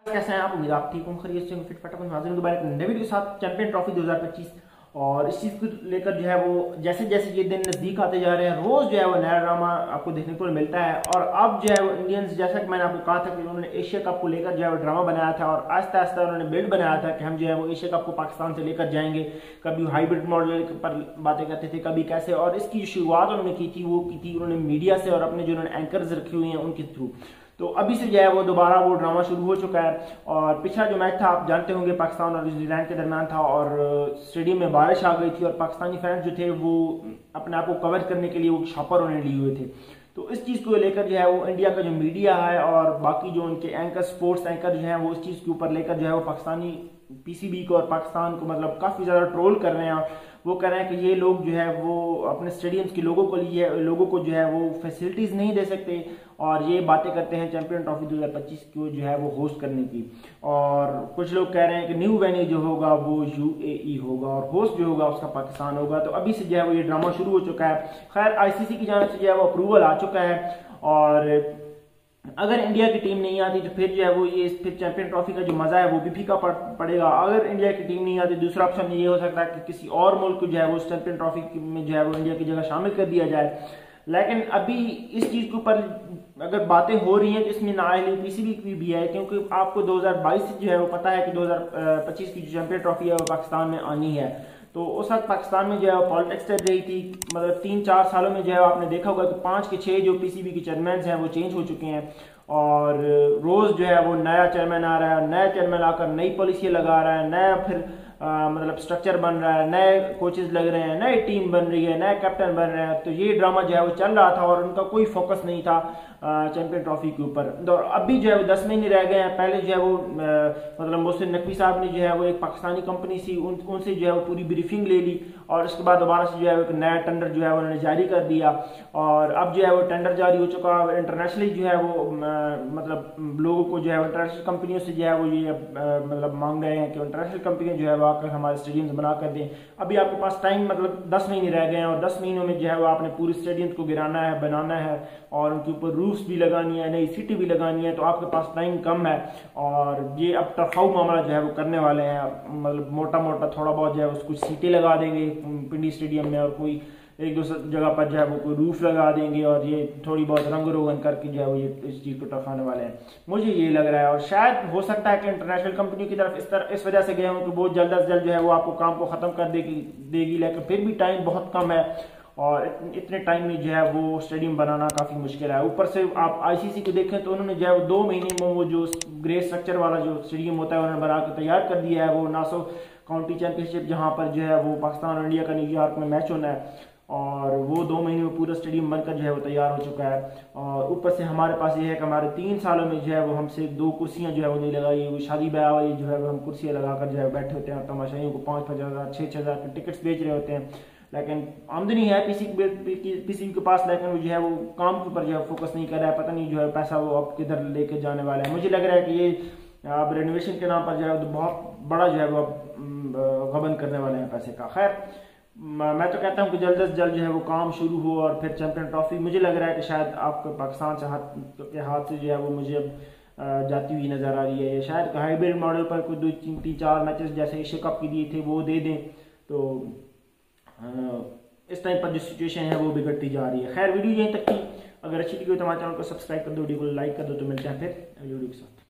कैसे हैं आप? उम्मीद आप ठीक होंगे, खैरियत से होंगे, फिट फटाफट हाजिर हूं दोबारा एक नए वीडियो के साथ चैंपियन ट्रॉफी 2025। और इस चीज़ को लेकर जो है वो जैसे जैसे ये दिन नज़दीक आते जा रहे हैं, रोज़ जो है वो नया ड्रामा आपको देखने को मिलता है। और अब जो है वो इंडियंस, जैसा कि मैंने आपको कहा था कि उन्होंने एशिया कप को लेकर जो है वो ड्रामा बनाया था और आहिस्ता आहिस्ता उन्होंने बिल्ड बनाया था कि हम जो है वो एशिया कप को पाकिस्तान से लेकर जाएंगे। कभी हाइब्रिड मॉडल पर बातें करते थे, कभी कैसे। और इसकी जो शुरुआत उन्होंने की थी वो की थी उन्होंने मीडिया से और अपने जो उन्होंने एंकर्स रखे हुए हैं उनके थ्रू। तो अभी से जो है वो दोबारा वो ड्रामा शुरू हो चुका है। और पिछला जो मैच था आप जानते होंगे पाकिस्तान और न्यूजीलैंड के दरमियान था और स्टेडियम में बारिश आ गई थी और पाकिस्तानी फैंस जो थे वो अपने आप को कवर करने के लिए वो शॉपर उन्हें लिए हुए थे। तो इस चीज़ को लेकर जो है वो इंडिया का जो मीडिया है और बाकी जो उनके एंकर, स्पोर्ट्स एंकर जो हैं वो इस चीज़ के ऊपर लेकर जो है वो पाकिस्तानी पीसीबी को और पाकिस्तान को मतलब काफ़ी ज़्यादा ट्रोल कर रहे हैं। वो कह रहे हैं कि ये लोग जो है वो अपने स्टेडियम्स के लोगों को जो है वो फैसिलिटीज़ नहीं दे सकते और ये बातें करते हैं चैंपियन ट्रॉफी 2025 को जो है वो होस्ट करने की। और कुछ लोग कह रहे हैं कि न्यू वेन्यू जो होगा वो यूएई होगा और होस्ट जो होगा उसका पाकिस्तान होगा। तो अभी से जो है वो ये ड्रामा शुरू हो चुका है। खैर आईसीसी की जानिब से जो है वो अप्रूवल आ चुका है और अगर इंडिया की टीम नहीं आती तो फिर जो है वो ये फिर चैंपियन ट्रॉफी का जो मजा है वो भी फीका पड़ेगा। अगर इंडिया की टीम नहीं आती दूसरा ऑप्शन ये हो सकता है कि किसी और मुल्क को जो है वो चैंपियन ट्रॉफी में जो है वो इंडिया की जगह शामिल कर दिया जाए। लेकिन अभी इस चीज़ के ऊपर अगर बातें हो रही हैं तो इसमें नाअहली पीसीबी की भी है, क्योंकि आपको 2022 से जो है वो पता है कि 2025 की जो चैंपियन ट्रॉफी है वो पाकिस्तान में आनी है। तो उस वक्त पाकिस्तान में जो है पॉलिटिक्स चल रही थी, मतलब 3-4 सालों में जो है आपने देखा होगा कि 5 के 6 जो पीसीबी के चेयरमैन हैं वो चेंज हो चुके हैं और रोज़ जो है वो नया चेयरमैन आ रहा है, नया चेयरमैन आकर नई पॉलिसी लगा रहा है, नया फिर मतलब स्ट्रक्चर बन रहा है, नए कोचेज लग रहे हैं, नई टीम बन रही है, नए कैप्टन बन रहे हैं। तो ये ड्रामा जो है वो चल रहा था और उनका कोई फोकस नहीं था चैंपियन ट्रॉफी के ऊपर। तो अभी जो है वो 10 महीने रह गए हैं। पहले जो है वो मतलब मोहसिन नकवी साहब ने जो है वो एक पाकिस्तानी कंपनी सी उनसे जो है वो पूरी ब्रीफिंग ले ली और उसके बाद दोबारा से जो है एक नया टेंडर जो है उन्होंने जारी कर दिया और अब जो है वो टेंडर जारी हो चुका है। इंटरनेशनली जो है वो मतलब लोगों को जो है इंटरनेशनल कंपनियों से जो है वो ये मतलब मांग रहे हैं कि इंटरनेशनल कंपनियां जो है वो आकर हमारे स्टेडियम्स बना कर दें। अभी आपके पास टाइम मतलब 10 महीने रह गए हैं और 10 महीनों में जो है वो आपने पूरे स्टेडियम्स को गिराना है, बनाना है और उनके ऊपर रूफ्स भी लगानी है, नई सिटी भी लगानी है। तो आपके पास टाइम कम है और ये अब टफाऊ मामला जो है वो करने वाले हैं। मतलब मोटा मोटा थोड़ा बहुत जो है उसको सीटें लगा देंगे पिंडी स्टेडियम में और कोई एक दो जगह पर जो है वो कोई रूफ लगा देंगे और ये थोड़ी बहुत रंग रोगन करके जो है वो ये इस चीज़ को टफाने वाले हैं, मुझे ये लग रहा है। और शायद हो सकता है कि इंटरनेशनल कंपनी की तरफ इस वजह से गए हों कि बहुत जल्द अज जल्द जो है वो आपको काम को ख़त्म कर देगी। लेकिन फिर भी टाइम बहुत कम है और इतने टाइम में जो है वो स्टेडियम बनाना काफ़ी मुश्किल है। ऊपर से आप आईसीसी को देखें तो उन्होंने जो है वो 2 महीने में वो जो ग्रे स्ट्रक्चर वाला जो स्टेडियम होता है उन्होंने बना के तैयार कर दिया है। वो नासो काउंटी चैंपियनशिप जहाँ पर जो है वो पाकिस्तान और इंडिया का न्यूयॉर्क में मैच होना है और वो 2 महीने में पूरा स्टेडियम बनकर जो है वो तैयार हो चुका है। और ऊपर से हमारे पास ये है कि हमारे 3 सालों में जो है वो हमसे 2 कुर्सियाँ जो है वो नहीं लगाई। वो शादी ब्याह वाली जो है वो हम कुर्सियाँ लगाकर जो है बैठे होते हैं, तमाशाइयों को 5-5 हज़ार 6-6 हज़ार के टिकट्स बेच रहे होते हैं। लेकिन आमदनी है पीसीबी के पास, लेकिन वो जो है वो काम के ऊपर जो है फोकस नहीं कर रहा है। पता नहीं जो है पैसा वो अब किधर लेके जाने वाला है। मुझे लग रहा है कि ये अब रेनोवेशन के नाम पर जो है तो बहुत बड़ा जो है वो गबन करने वाले हैं पैसे का। खैर मैं तो कहता हूं कि जल्द से जल्द जो है वो काम शुरू हो और फिर चैंपियन ट्रॉफी मुझे लग रहा है कि शायद आपको पाकिस्तान से हाथ से जो है वो मुझे जाती हुई नज़र आ रही है। शायद हाइब्रिड मॉडल पर कोई 2-3-4 मैचेस जैसे एशिया कप के दिए थे वो दे दें। तो इस टाइम पर जो सिचुएशन है वो बिगड़ती जा रही है। खैर वीडियो यहीं तक थी। अगर अच्छी लगी तो हमारे चैनल को सब्सक्राइब कर दो, वीडियो को लाइक कर दो। तो मिलते हैं फिर वीडियो के साथ।